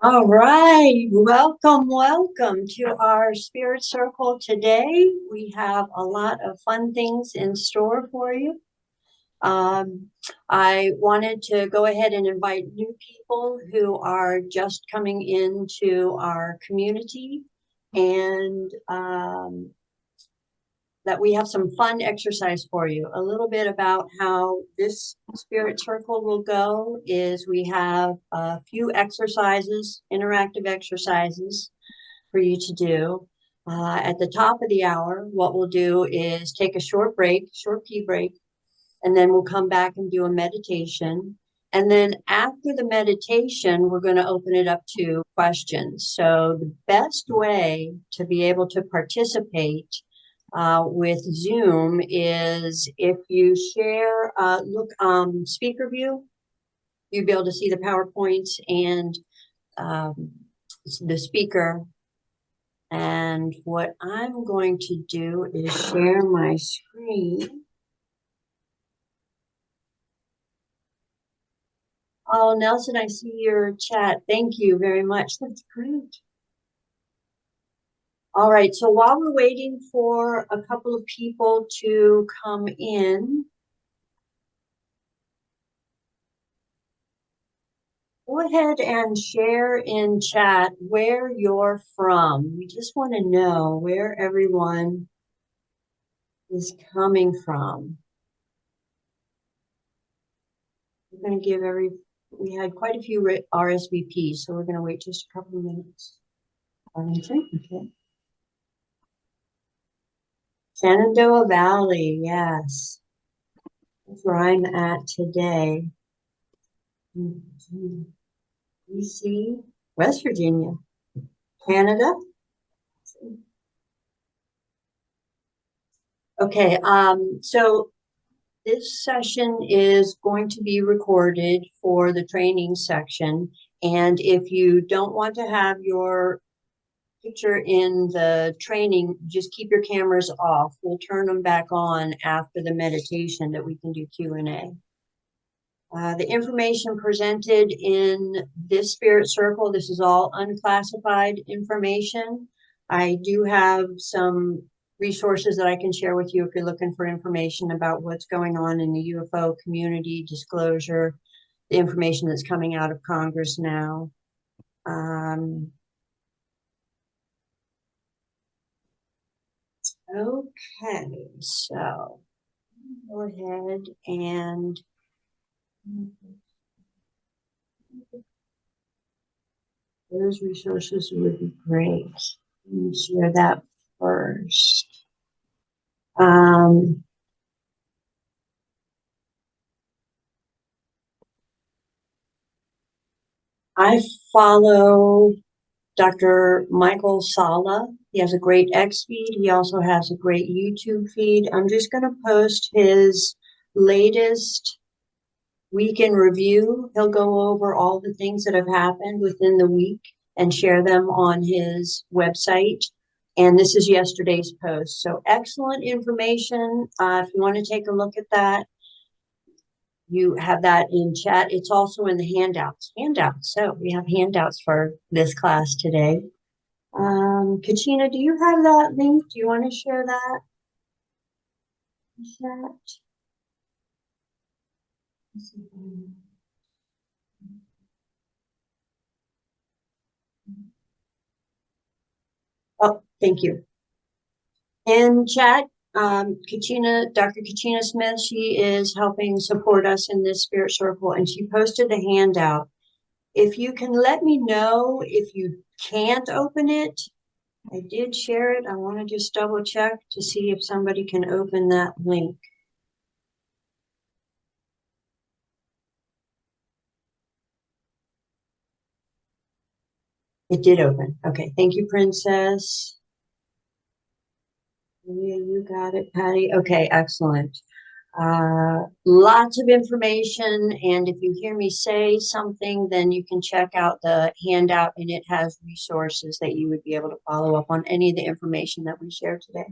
All right, welcome to our Spirit Circle today. We have a lot of fun things in store for you. Um, I wanted to go ahead and invite new people who are just coming into our community and that we have some fun exercise for you. A little bit about how this Spirit Circle will go is we have a few exercises, interactive exercises for you to do. At the top of the hour, what we'll do is take a short pee break, and then we'll come back and do a meditation. And then after the meditation, we're going to open it up to questions. So the best way to be able to participate with Zoom is if you share, speaker view, you'll be able to see the PowerPoints and the speaker. And what I'm going to do is share my screen. Oh, Nelson, I see your chat. Thank you very much. That's great. All right, so while we're waiting for a couple of people to come in, go ahead and share in chat where you're from. We just want to know where everyone is coming from. We're going to give we had quite a few RSVPs, so we're going to wait just a couple of minutes. Okay. Shenandoah Valley, yes. That's where I'm at today. DC, West Virginia, Canada. Okay, so this session is going to be recorded for the training section. And if you don't want to have your picture in the training, just keep your cameras off. We'll turn them back on after the meditation that we can do Q&A. The information presented in this Spirit Circle, this is all unclassified information. I do have some resources that I can share with you if you're looking for information about what's going on in the UFO community, disclosure, the information that's coming out of Congress now. Okay, so go ahead and those resources would be great. Let me share that first. I follow Dr. Michael Sala. He has a great X feed. He also has a great YouTube feed. I'm just going to post his latest week in review. He'll go over all the things that have happened within the week and share them on his website. And this is yesterday's post. So excellent information. If you want to take a look at that, you have that in chat. It's also in the handouts. So we have handouts for this class today. Katrina, do you have that link? Do you want to share that? Chat. Oh, thank you. In chat, Dr. Katrina Smith, she is helping support us in this Spirit Circle, and she posted the handout. If you can let me know if you can't open it, I did share it. I want to just double check to see if somebody can open that link. It did open. Okay, thank you, Princess. Yeah, you got it, Patty. Okay, excellent. Lots of information, and if you hear me say something, then you can check out the handout, and it has resources that you would be able to follow up on any of the information that we share today.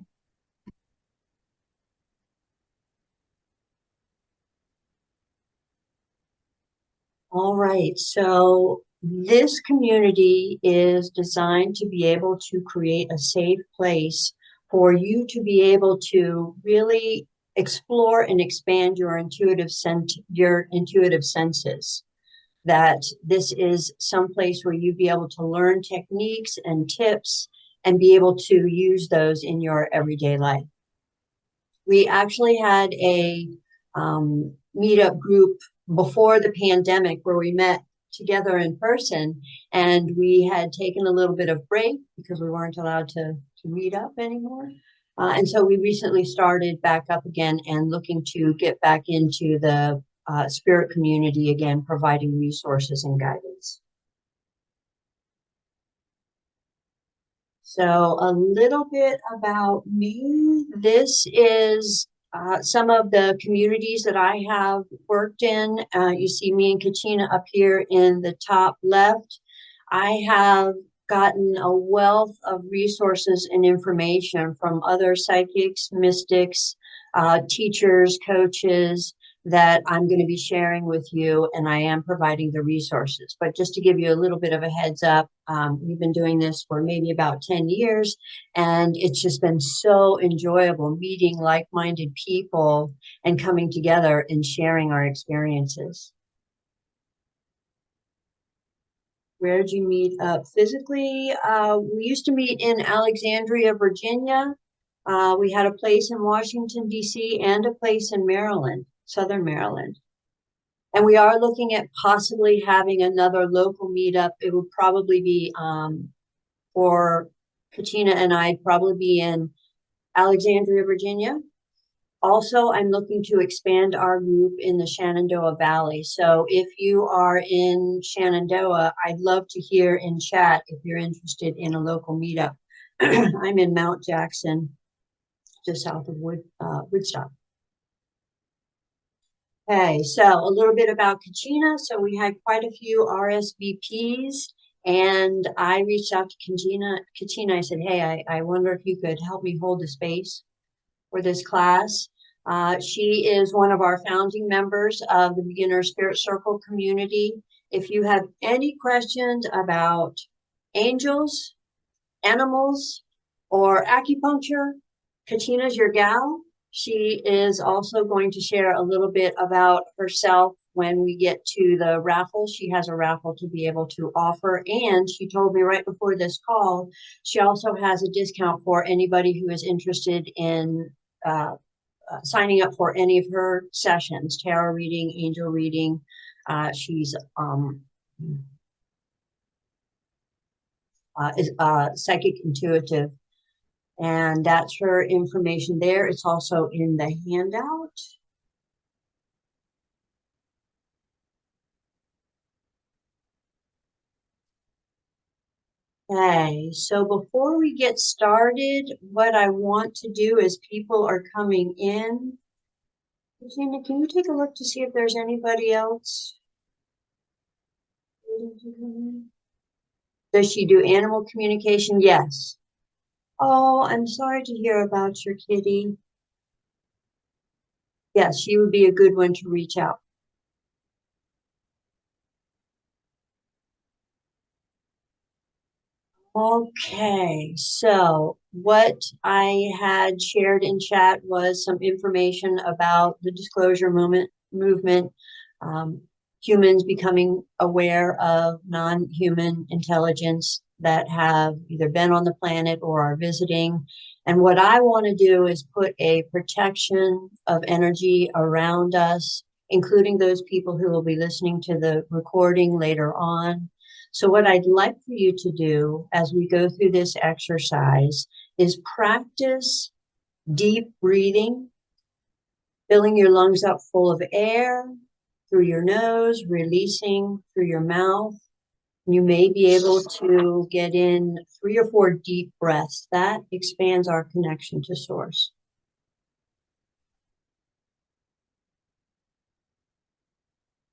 All right, so This community is designed to be able to create a safe place for you to be able to really explore and expand your intuitive senses. That this is some place where you be able to learn techniques and tips and be able to use those in your everyday life. We actually had a meetup group before the pandemic where we met together in person, and we had taken a little bit of break because we weren't allowed to meet up anymore. And so we recently started back up again and looking to get back into the spirit community again, providing resources and guidance. So a little bit about me. This is some of the communities that I have worked in. You see me and Katina up here in the top left. I have gotten a wealth of resources and information from other psychics, mystics, teachers, coaches, that I'm going to be sharing with you, and I am providing the resources. But just to give you a little bit of a heads up, we've been doing this for maybe about 10 years, and it's just been so enjoyable meeting like-minded people and coming together and sharing our experiences. Where did you meet up physically? We used to meet in Alexandria, Virginia. We had a place in Washington, D.C. and a place in Maryland. Southern Maryland. And we are looking at possibly having another local meetup. It would probably be for Katina and I'd probably be in Alexandria, Virginia. Also, I'm looking to expand our group in the Shenandoah Valley. So if you are in Shenandoah, I'd love to hear in chat if you're interested in a local meetup. I'm in Mount Jackson, just south of Woodstock. Okay, so a little bit about Katina. So we had quite a few RSVPs, and I reached out to Katina, I said, hey, I wonder if you could help me hold the space for this class. She is one of our founding members of the Beginner Spirit Circle community. If you have any questions about angels, animals, or acupuncture, Katina's your gal. She is also going to share a little bit about herself when we get to the raffle. She has a raffle to be able to offer. And she told me right before this call, she also has a discount for anybody who is interested in signing up for any of her sessions, tarot reading, angel reading. She's is psychic intuitive. And that's her information there. It's also in the handout. Okay, so before we get started, what I want to do is people are coming in. Christina, can you take a look to see if there's anybody else? Does she do animal communication? Yes. Oh, I'm sorry to hear about your kitty. Yes, she would be a good one to reach out. Okay, so what I had shared in chat was some information about the disclosure movement, humans becoming aware of non-human intelligence that have either been on the planet or are visiting. And what I want to do is put a protection of energy around us, including those people who will be listening to the recording later on. So what I'd like for you to do as we go through this exercise is practice deep breathing, filling your lungs up full of air through your nose, releasing through your mouth. You may be able to get in 3 or 4 deep breaths. That expands our connection to Source.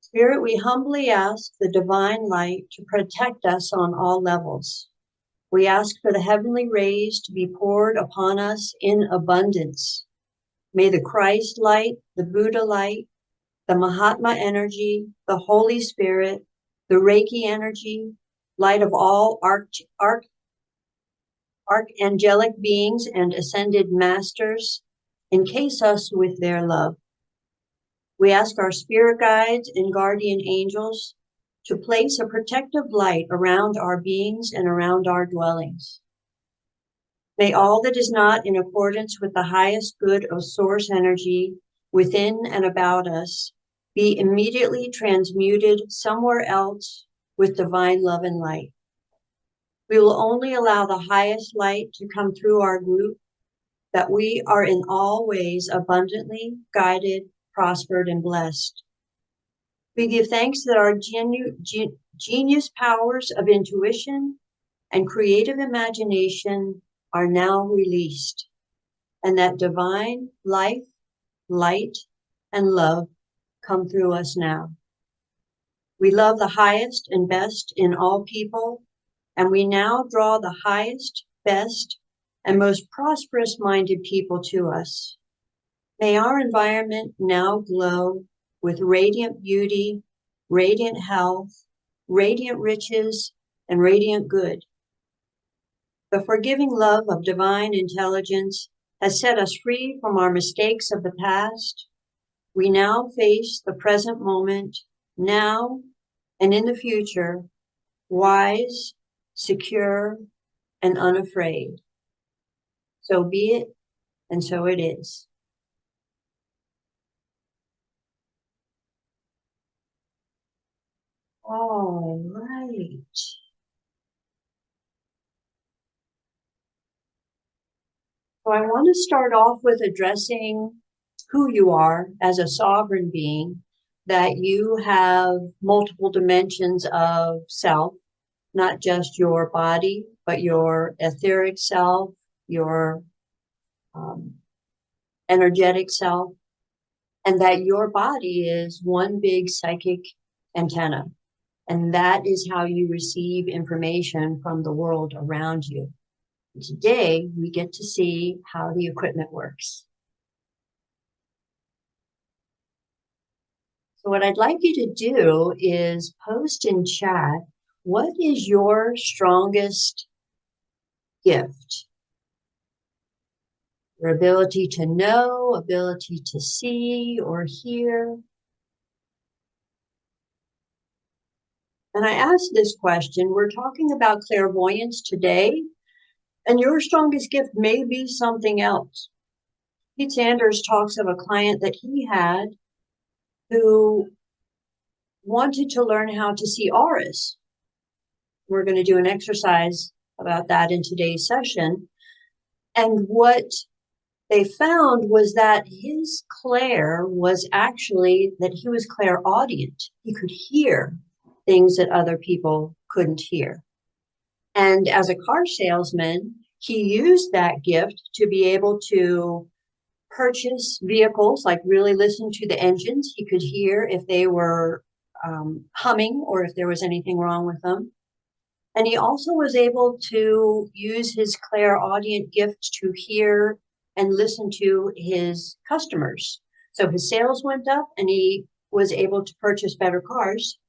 Spirit, we humbly ask the divine light to protect us on all levels. We ask for the heavenly rays to be poured upon us in abundance. May the Christ light, the Buddha light, the Mahatma energy, the Holy Spirit, the Reiki energy, light of all archangelic beings and ascended masters, encase us with their love. We ask our spirit guides and guardian angels to place a protective light around our beings and around our dwellings. May all that is not in accordance with the highest good of source energy within and about us be immediately transmuted somewhere else with divine love and light. We will only allow the highest light to come through our group, that we are in all ways abundantly guided, prospered, and blessed. We give thanks that our genius powers of intuition and creative imagination are now released, and that divine life, light, and love come through us now. We love the highest and best in all people, and we now draw the highest, best, and most prosperous-minded people to us. May our environment now glow with radiant beauty, radiant health, radiant riches, and radiant good. The forgiving love of divine intelligence has set us free from our mistakes of the past. We now face the present moment, now and in the future, wise, secure, and unafraid. So be it, and so it is. All right. So I want to start off with addressing who you are as a sovereign being, that you have multiple dimensions of self, not just your body, but your etheric self, your energetic self, and that your body is one big psychic antenna. And that is how you receive information from the world around you. Today, we get to see how the equipment works. So what I'd like you to do is post in chat, what is your strongest gift? Your ability to know, ability to see or hear. And I asked this question, we're talking about clairvoyance today, and your strongest gift may be something else. Pete Sanders talks of a client that he had who wanted to learn how to see auras. We're going to do an exercise about that in today's session. And what they found was that his clair was actually that he was clairaudient. He could hear things that other people couldn't hear. And as a car salesman, he used that gift to be able to purchase vehicles, like really listen to the engines. He could hear if they were humming or if there was anything wrong with them. And he also was able to use his clairaudient gift to hear and listen to his customers. So his sales went up and he was able to purchase better cars.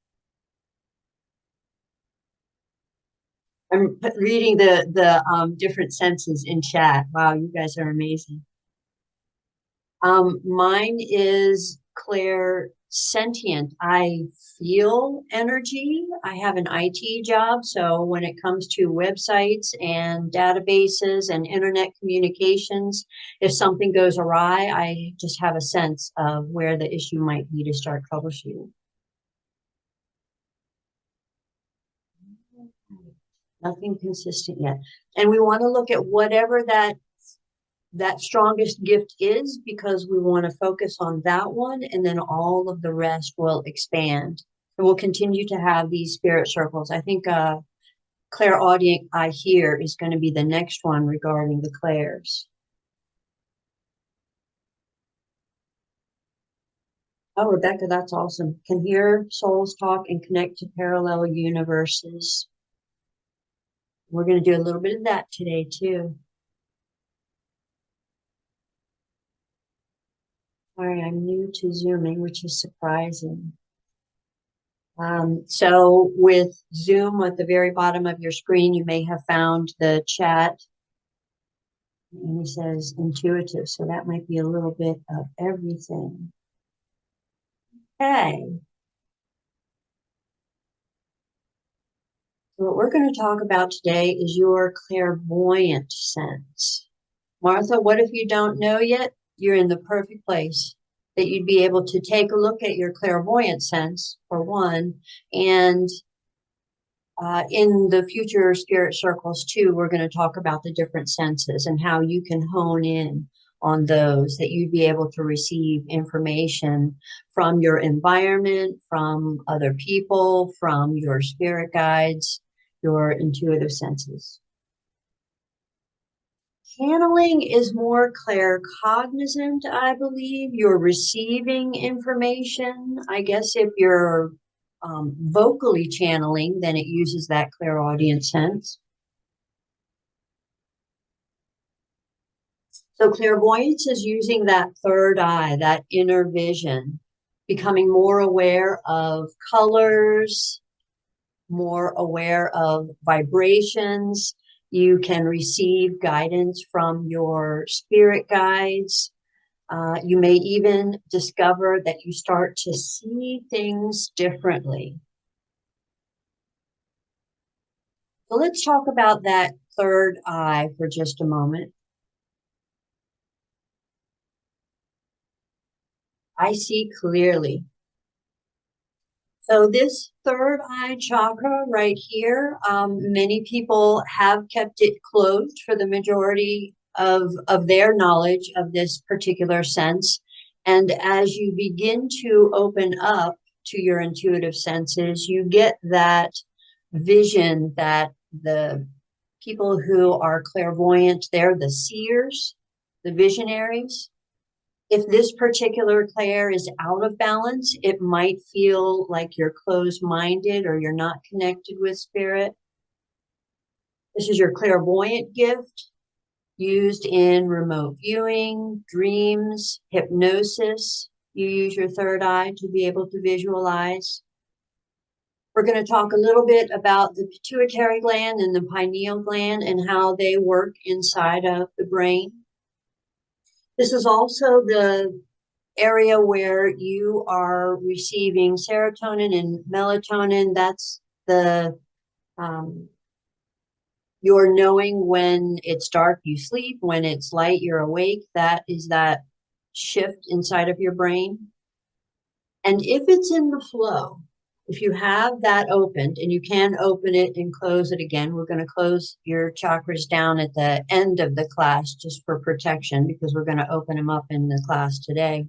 I'm reading the different senses in chat. Wow, you guys are amazing. Mine is clairsentient. I feel energy. I have an IT job, so when it comes to websites and databases and internet communications, if something goes awry, I just have a sense of where the issue might be to start troubleshooting. Nothing consistent yet. And we want to look at whatever that strongest gift is, because we want to focus on that one, and then all of the rest will expand. And we'll continue to have these spirit circles. I think clairaudient I hear is going to be the next one regarding the clairs. Oh, Rebecca, that's awesome. Can hear souls talk and connect to parallel universes. We're going to do a little bit of that today too. Sorry, I'm new to Zooming, which is surprising. So with Zoom at the very bottom of your screen, you may have found the chat. And he says intuitive, so that might be a little bit of everything. Okay. So what we're going to talk about today is your clairvoyant sense. Martha, what if you don't know yet? You're in the perfect place that you'd be able to take a look at your clairvoyant sense, for one, and in the future spirit circles too, we're going to talk about the different senses and how you can hone in on those, that you'd be able to receive information from your environment, from other people, from your spirit guides, your intuitive senses. Channeling is more claircognizant, I believe. You're receiving information. I guess if you're vocally channeling, then it uses that clairaudient sense. So clairvoyance is using that third eye, that inner vision, becoming more aware of colors, more aware of vibrations. You can receive guidance from your spirit guides. You may even discover that you start to see things differently. So let's talk about that third eye for just a moment. I see clearly. So this third eye chakra right here, many people have kept it closed for the majority of their knowledge of this particular sense. And as you begin to open up to your intuitive senses, you get that vision that the people who are clairvoyant, they're the seers, the visionaries. If this particular clair is out of balance, it might feel like you're closed-minded or you're not connected with spirit. This is your clairvoyant gift used in remote viewing, dreams, hypnosis. You use your third eye to be able to visualize. We're going to talk a little bit about the pituitary gland and the pineal gland and how they work inside of the brain. This is also the area where you are receiving serotonin and melatonin. That's the you're knowing when it's dark, you sleep. When it's light, you're awake. That is that shift inside of your brain. And if it's in the flow, if you have that opened, and you can open it and close it again, we're going to close your chakras down at the end of the class just for protection, because we're going to open them up in the class today.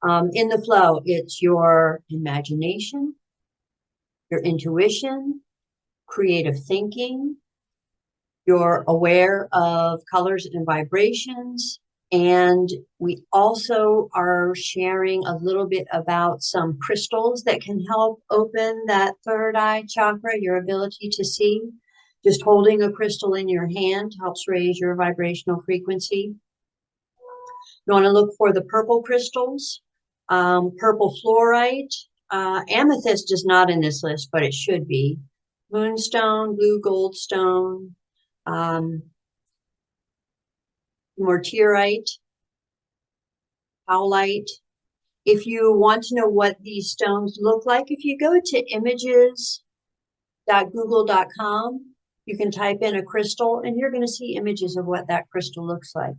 In the flow, it's your imagination, your intuition, creative thinking. You're aware of colors and vibrations. And we also are sharing a little bit about some crystals that can help open that third eye chakra, your ability to see. Just holding a crystal in your hand helps raise your vibrational frequency. You want to look for the purple crystals, purple fluorite. Amethyst is not in this list, but it should be. Moonstone, blue goldstone, mortierite, howlite. If you want to know what these stones look like, if you go to images.google.com, you can type in a crystal and you're going to see images of what that crystal looks like.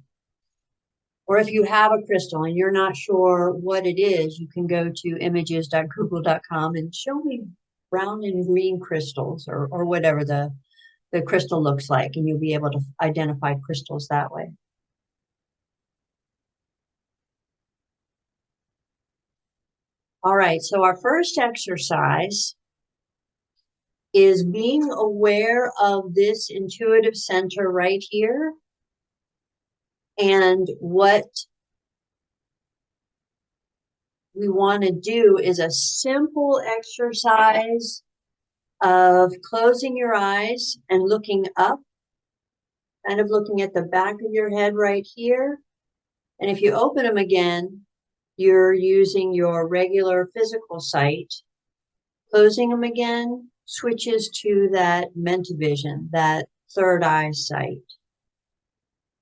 Or if you have a crystal and you're not sure what it is, you can go to images.google.com and show me brown and green crystals, or whatever the crystal looks like, and you'll be able to identify crystals that way. All right, so our first exercise is being aware of this intuitive center right here. And what we want to do is a simple exercise of closing your eyes and looking up, kind of looking at the back of your head right here. And if you open them again, you're using your regular physical sight Closing them again switches to that mentavision, that third eye sight.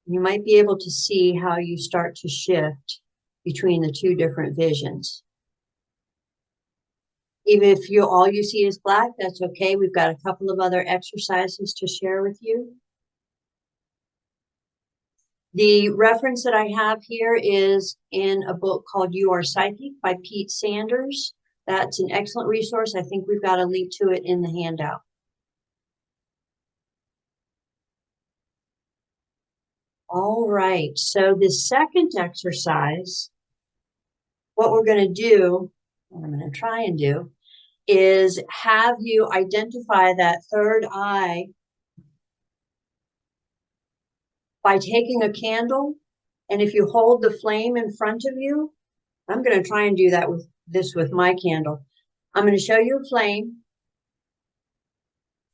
You might be able to see how you start to shift between the two different visions. Even if all you see is black, that's okay. We've got a couple of other exercises to share with you. The reference that I have here is in a book called You Are Psychic by Pete Sanders. That's an excellent resource. I think we've got a link to it in the handout. All right, so the second exercise, what we're going to do, what I'm going to try and do, is have you identify that third eye by taking a candle, and if you hold the flame in front of you, I'm going to try and do that with my candle. I'm going to show you a flame,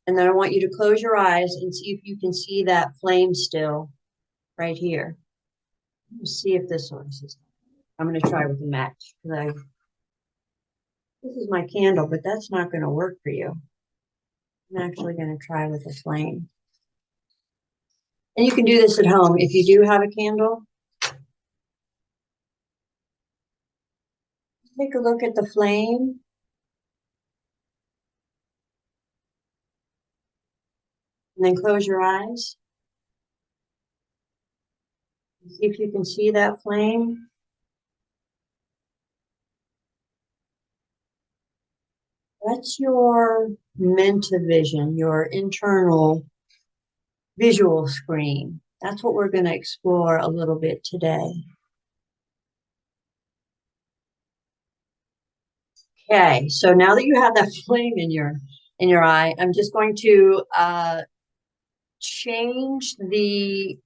and then I want you to close your eyes and see if you can see that flame still right here. Let's see if this works. I'm going to try with a match. This is my candle, but that's not going to work for you. I'm actually going to try with a flame. And you can do this at home if you do have a candle. Take a look at the flame. And then close your eyes. See if you can see that flame. That's your mentavision, your internal visual screen. That's what we're going to explore a little bit today. Okay, so now that you have that flame in your eye, I'm just going to change the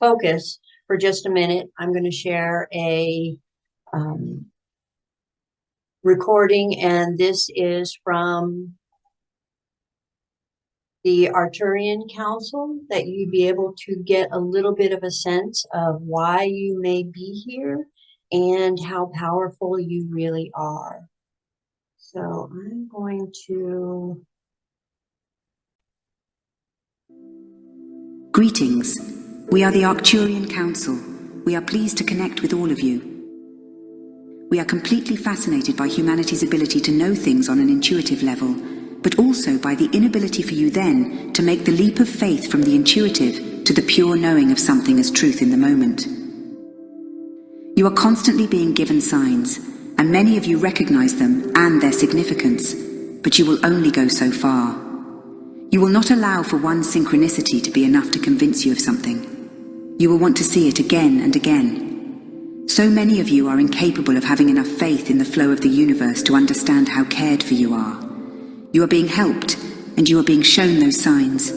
focus for just a minute. I'm going to share a recording, and this is from the Arcturian Council, that you'd be able to get a little bit of a sense of why you may be here and how powerful you really are. So I'm going to... Greetings. We are the Arcturian Council. We are pleased to connect with all of you. We are completely fascinated by humanity's ability to know things on an intuitive level, but also by the inability for you then to make the leap of faith from the intuitive to the pure knowing of something as truth in the moment. You are constantly being given signs, and many of you recognize them and their significance, but you will only go so far. You will not allow for one synchronicity to be enough to convince you of something. You will want to see it again and again. So many of you are incapable of having enough faith in the flow of the universe to understand how cared for you are. You are being helped, and you are being shown those signs.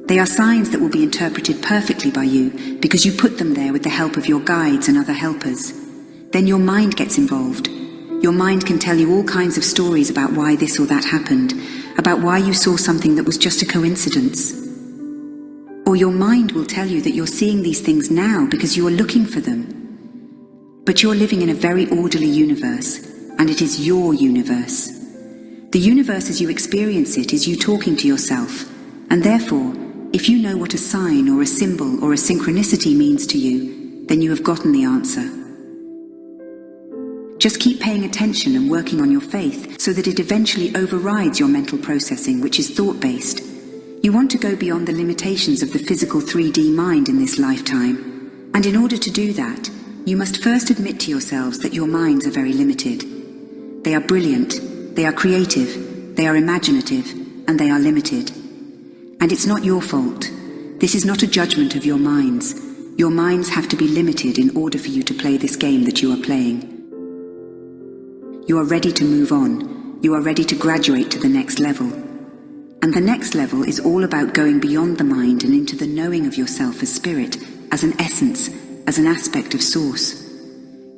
They are signs that will be interpreted perfectly by you because you put them there with the help of your guides and other helpers. Then your mind gets involved. Your mind can tell you all kinds of stories about why this or that happened, about why you saw something that was just a coincidence. Or your mind will tell you that you're seeing these things now because you are looking for them. But you're living in a very orderly universe, and it is your universe. The universe as you experience it is you talking to yourself, and therefore, if you know what a sign or a symbol or a synchronicity means to you, then you have gotten the answer. Just keep paying attention and working on your faith so that it eventually overrides your mental processing, which is thought-based. You want to go beyond the limitations of the physical 3D mind in this lifetime, and in order to do that, you must first admit to yourselves that your minds are very limited. They are brilliant, they are creative, they are imaginative, and they are limited. And it's not your fault. This is not a judgment of your minds. Your minds have to be limited in order for you to play this game that you are playing. You are ready to move on. You are ready to graduate to the next level. And the next level is all about going beyond the mind and into the knowing of yourself as spirit, as an essence, as an aspect of source.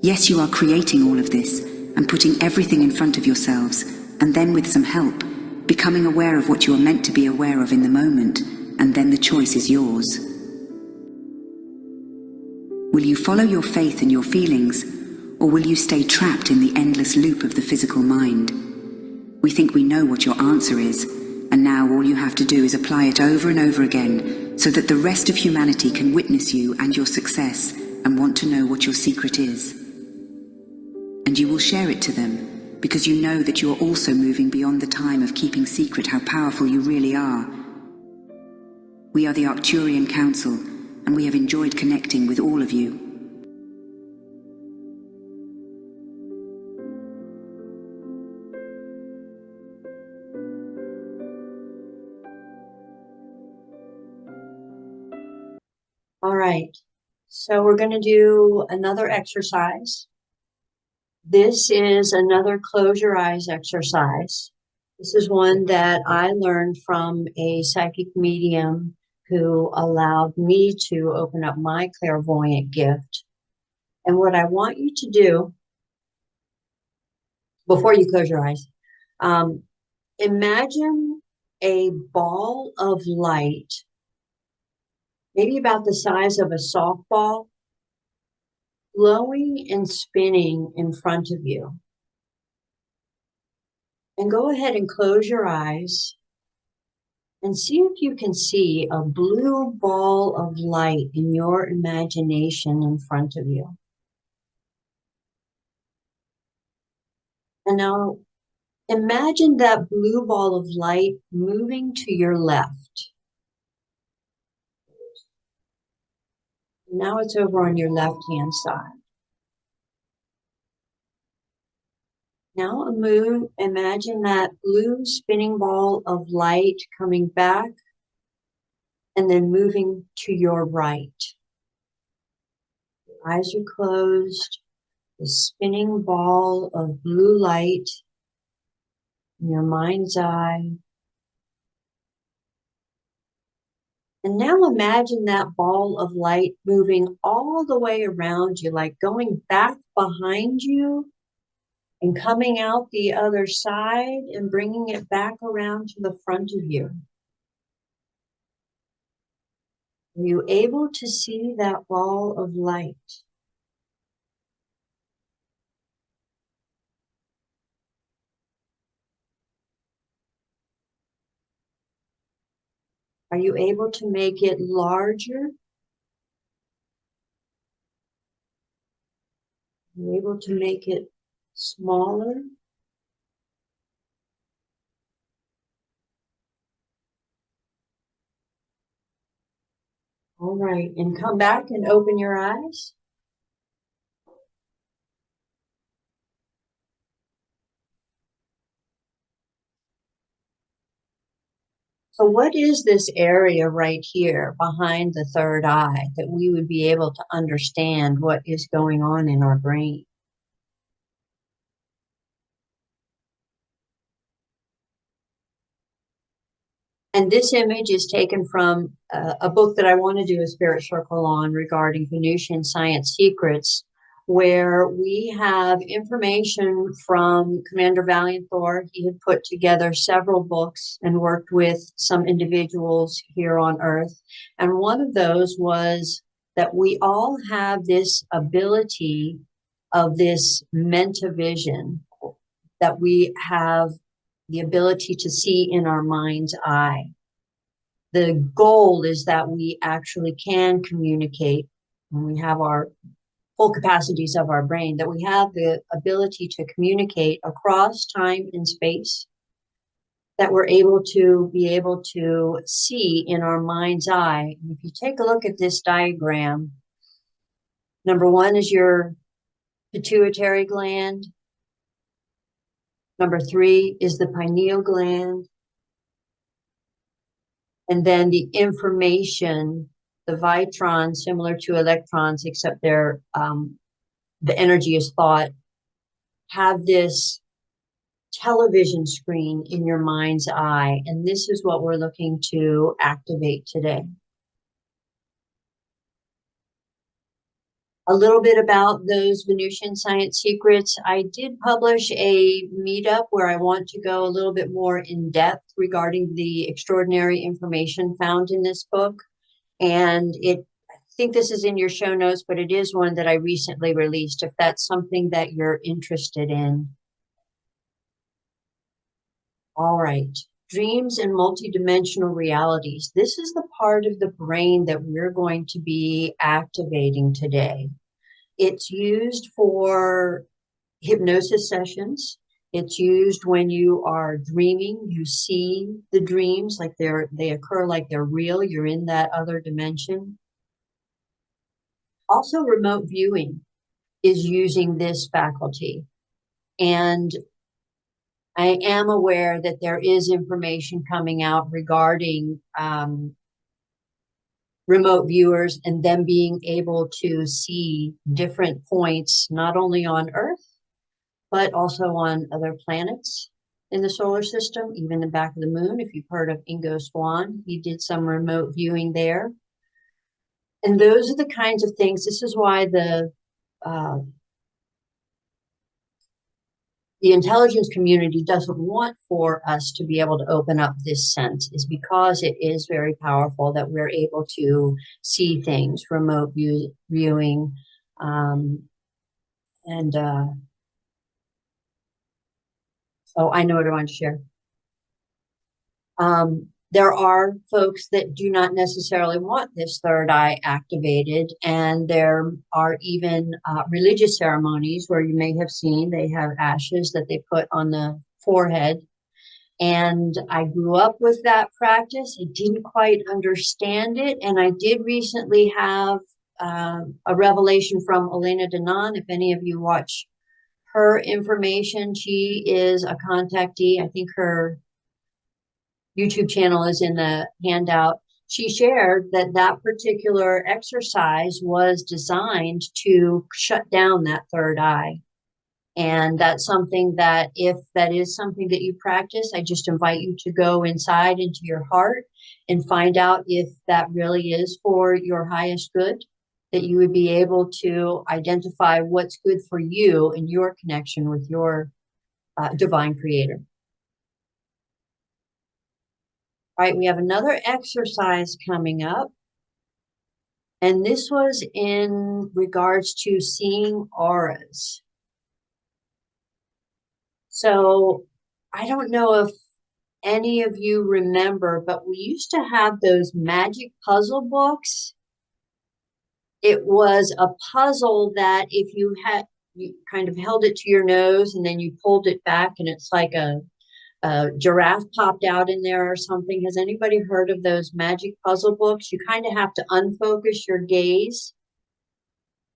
Yes, you are creating all of this and putting everything in front of yourselves, and then with some help, becoming aware of what you are meant to be aware of in the moment, and then the choice is yours. Will you follow your faith and your feelings, or will you stay trapped in the endless loop of the physical mind? We think we know what your answer is, and now all you have to do is apply it over and over again, so that the rest of humanity can witness you and your success and want to know what your secret is. And you will share it to them, because you know that you are also moving beyond the time of keeping secret how powerful you really are. We are the Arcturian Council, and we have enjoyed connecting with all of you. All right, so we're going to do another exercise. This is another close your eyes exercise. This is one that I learned from a psychic medium who allowed me to open up my clairvoyant gift. And what I want you to do before you close your eyes, imagine a ball of light, maybe about the size of a softball, glowing and spinning in front of you. And go ahead and close your eyes and see if you can see a blue ball of light in your imagination in front of you. And now imagine that blue ball of light moving to your left. Now it's over on your left-hand side. Now imagine that blue spinning ball of light coming back and then moving to your right. Your eyes are closed. The spinning ball of blue light in your mind's eye. And now imagine that ball of light moving all the way around you, like going back behind you and coming out the other side and bringing it back around to the front of you. Are you able to see that ball of light? Are you able to make it larger? Are you able to make it smaller? All right, and come back and open your eyes. So what is this area right here behind the third eye that we would be able to understand what is going on in our brain? And this image is taken from a book that I want to do a spirit circle on regarding Venusian science secrets, where we have information from Commander Valiant Thor. He had put together several books and worked with some individuals here on Earth. And one of those was that we all have this ability of this mentavision, that we have the ability to see in our mind's eye. The goal is that we actually can communicate when we have our full capacities of our brain, that we have the ability to communicate across time and space, that we're able to see in our mind's eye. And if you take a look at this diagram, number one is your pituitary gland. Number three is the pineal gland. And then the information, the vitrons, similar to electrons, except they're, the energy is thought, have this television screen in your mind's eye. And this is what we're looking to activate today. A little bit about those Venusian science secrets. I did publish a meetup where I want to go a little bit more in depth regarding the extraordinary information found in this book. And I think this is in your show notes, but it is one that I recently released, if that's something that you're interested in. All right. Dreams and multidimensional realities. This is the part of the brain that we're going to be activating today. It's used for hypnosis sessions. It's used when you are dreaming. You see the dreams like they occur like they're real. You're in that other dimension. Also, remote viewing is using this faculty. And I am aware that there is information coming out regarding remote viewers and them being able to see different points, not only on Earth, but also on other planets in the solar system, even the back of the moon. If you've heard of Ingo Swann, he did some remote viewing there. And those are the kinds of things. This is why the intelligence community doesn't want for us to be able to open up this sense, is because it is very powerful that we're able to see things, remote viewing, so I know what I want to share. There are folks that do not necessarily want this third eye activated, and there are even religious ceremonies where you may have seen they have ashes that they put on the forehead. And I grew up with that practice. I didn't quite understand it, and I did recently have a revelation from Elena Denon. If any of you watch her information, she is a contactee. I think her YouTube channel is in the handout. She shared that that particular exercise was designed to shut down that third eye. And that's something that, if that is something that you practice, I just invite you to go inside into your heart and find out if that really is for your highest good, that you would be able to identify what's good for you and your connection with your divine creator. All right, we have another exercise coming up. And this was in regards to seeing auras. So I don't know if any of you remember, but we used to have those magic puzzle books. It was a puzzle that if you kind of held it to your nose and then you pulled it back, and it's like a giraffe popped out in there or something. Has anybody heard of those magic puzzle books? You kind of have to unfocus your gaze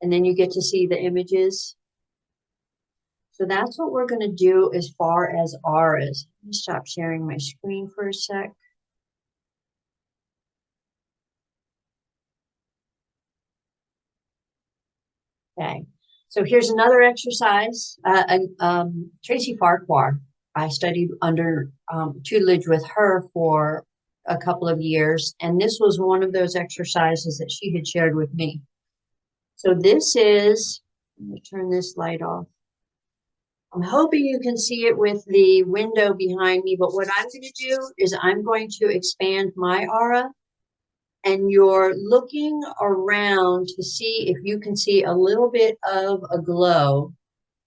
and then you get to see the images. So that's what we're going to do as far as auras. Let me stop sharing my screen for a sec. Okay, so here's another exercise. Tracy Farquhar, I studied under tutelage with her for a couple of years, and this was one of those exercises that she had shared with me. So this is, let me turn this light off. I'm hoping you can see it with the window behind me, but what I'm going to do is I'm going to expand my aura, and you're looking around to see if you can see a little bit of a glow.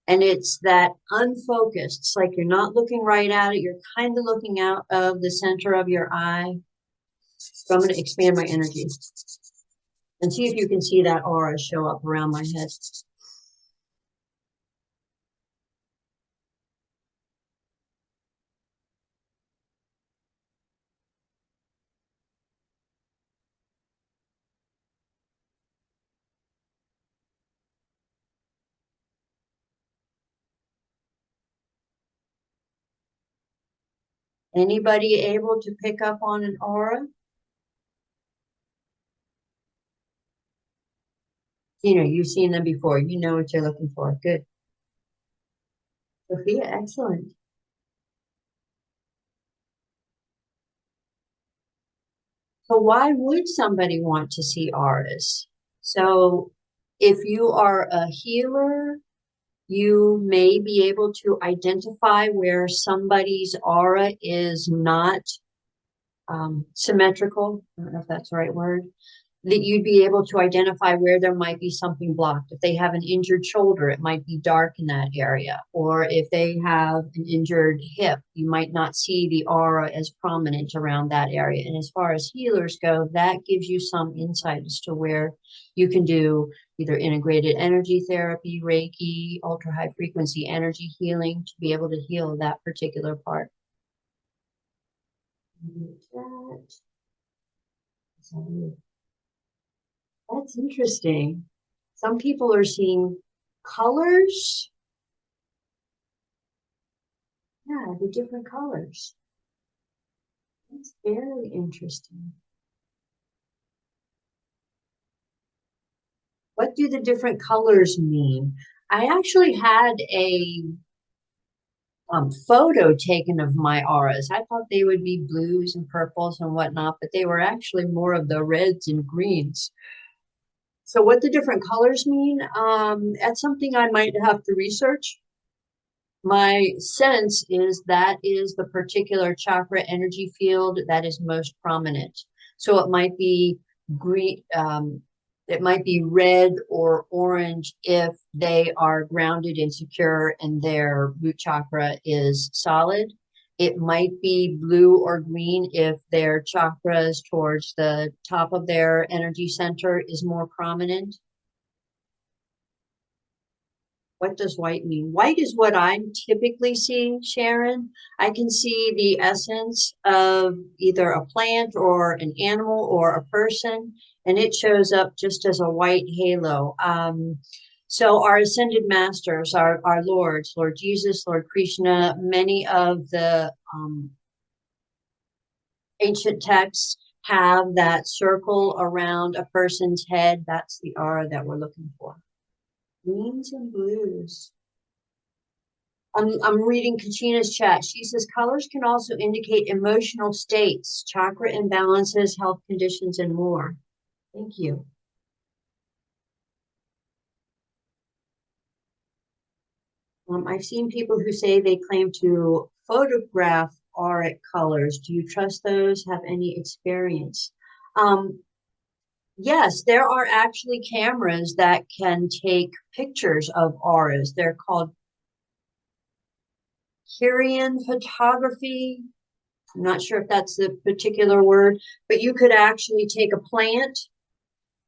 And it's that unfocused. It's like you're not looking right at it. You're kind of looking out of the center of your eye. So I'm going to expand my energy and see if you can see that aura show up around my head. Anybody able to pick up on an aura? You know, you've seen them before. You know what you're looking for. Good. Sophia, excellent. So why would somebody want to see auras? So if you are a healer, you may be able to identify where somebody's aura is not symmetrical. I don't know if that's the right word. that you'd be able to identify where there might be something blocked. If they have an injured shoulder, it might be dark in that area. Or if they have an injured hip, you might not see the aura as prominent around that area. And as far as healers go, that gives you some insight as to where you can do either integrated energy therapy, Reiki, ultra high frequency energy healing to be able to heal that particular part. That's interesting. Some people are seeing colors. Yeah, the different colors. That's very interesting. What do the different colors mean? I actually had a photo taken of my auras. I thought they would be blues and purples and whatnot, but they were actually more of the reds and greens. So what the different colors mean, that's something I might have to research. My sense is that is the particular chakra energy field that is most prominent. So it might be green, it might be red or orange if they are grounded and secure and their root chakra is solid. It might be blue or green if their chakras towards the top of their energy center is more prominent. What does white mean? White is what I'm typically seeing, Sharon. I can see the essence of either a plant or an animal or a person, and it shows up just as a white halo. So our ascended masters, our lords, Lord Jesus, Lord Krishna, many of the ancient texts have that circle around a person's head. That's the aura that we're looking for. Greens and blues. I'm reading Kachina's chat. She says colors can also indicate emotional states, chakra imbalances, health conditions, and more. Thank you. I've seen people who say they claim to photograph auric colors. Do you trust those? Have any experience? Yes, there are actually cameras that can take pictures of auras. They're called Clairvoyant photography. I'm not sure if that's the particular word, but you could actually take a plant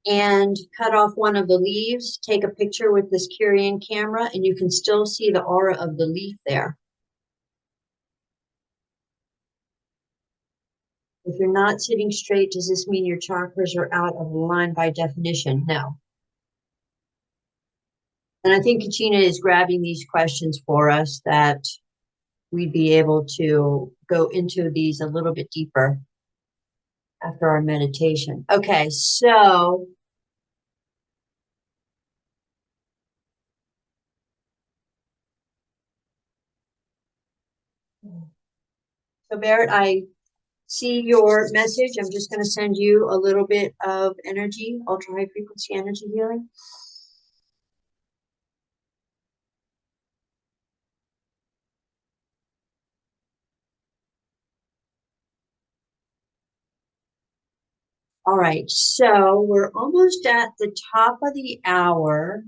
and cut off one of the leaves, take a picture with this Clairvoyant camera, and you can still see the aura of the leaf there. If you're not sitting straight, does this mean your chakras are out of line by definition? No. And I think Kachina is grabbing these questions for us that we'd be able to go into these a little bit deeper after our meditation. Okay, so Barrett, I see your message. I'm just going to send you a little bit of energy, ultra high frequency energy healing. All right, so we're almost at the top of the hour.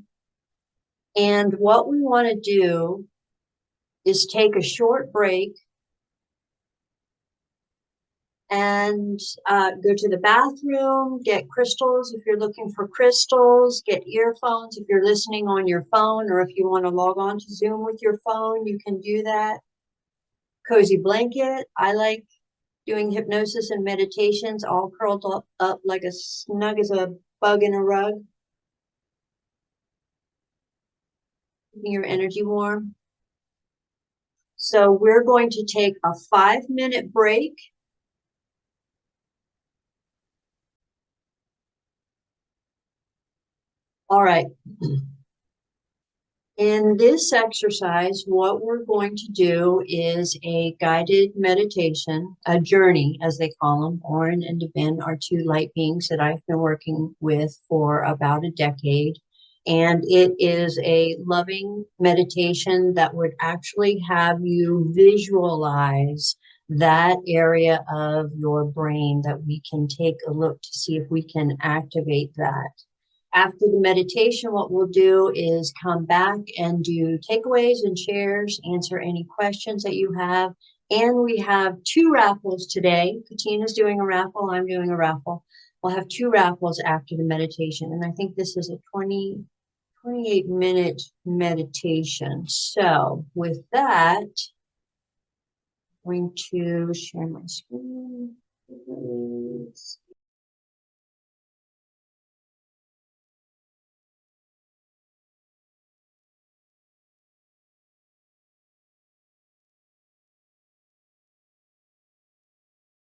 And what we want to do is take a short break and go to the bathroom, get crystals if you're looking for crystals, get earphones if you're listening on your phone, or if you want to log on to Zoom with your phone, you can do that. Cozy blanket. I like doing hypnosis and meditations all curled up like as snug as a bug in a rug. Keeping your energy warm. So we're going to take a 5-minute break. All right. In this exercise, what we're going to do is a guided meditation, a journey, as they call them. Oren and Devin are two light beings that I've been working with for about a decade. And it is a loving meditation that would actually have you visualize that area of your brain that we can take a look to see if we can activate that. After the meditation, what we'll do is come back and do takeaways and shares, answer any questions that you have. And we have 2 raffles today. Katina's doing a raffle, I'm doing a raffle. We'll have 2 raffles after the meditation. And I think this is a 28-minute meditation. So with that, I'm going to share my screen. Please.